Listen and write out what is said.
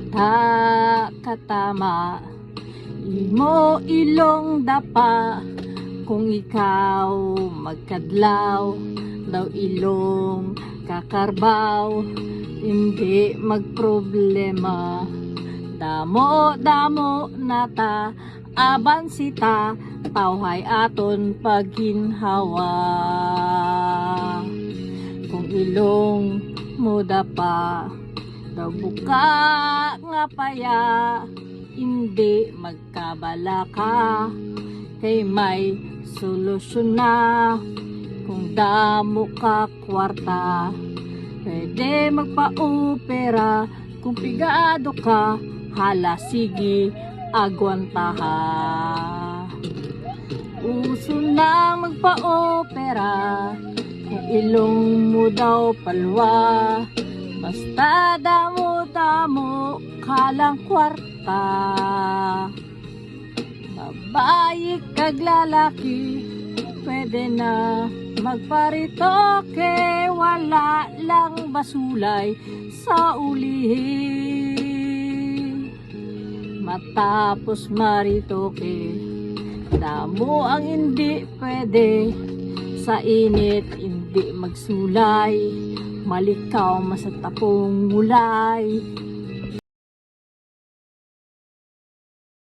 Adha katama, imo ilong dapa. Kung ikaw magkadlaw, daw ilong kakarbaw, hindi magproblema. Damo nata, aban sita, tawhay aton pagginhawa. Kung ilong mo dapa, daw buka nga paya, hindi magkabala ka, kay may solusyon na. Kung damo ka kwarta, pwede magpa-opera. Kung pigado ka, hala sige, agwantaha. Uso na magpa-opera, kung ilong mo daw palwa, basta damo kalang kwarta. Babae kag lalaki, pwede na magparitoke, wala lang basulay sa ulihin. Matapos maritoke, damo ang hindi pwede, sa init hindi magsulay, malikaw masatapong mulay.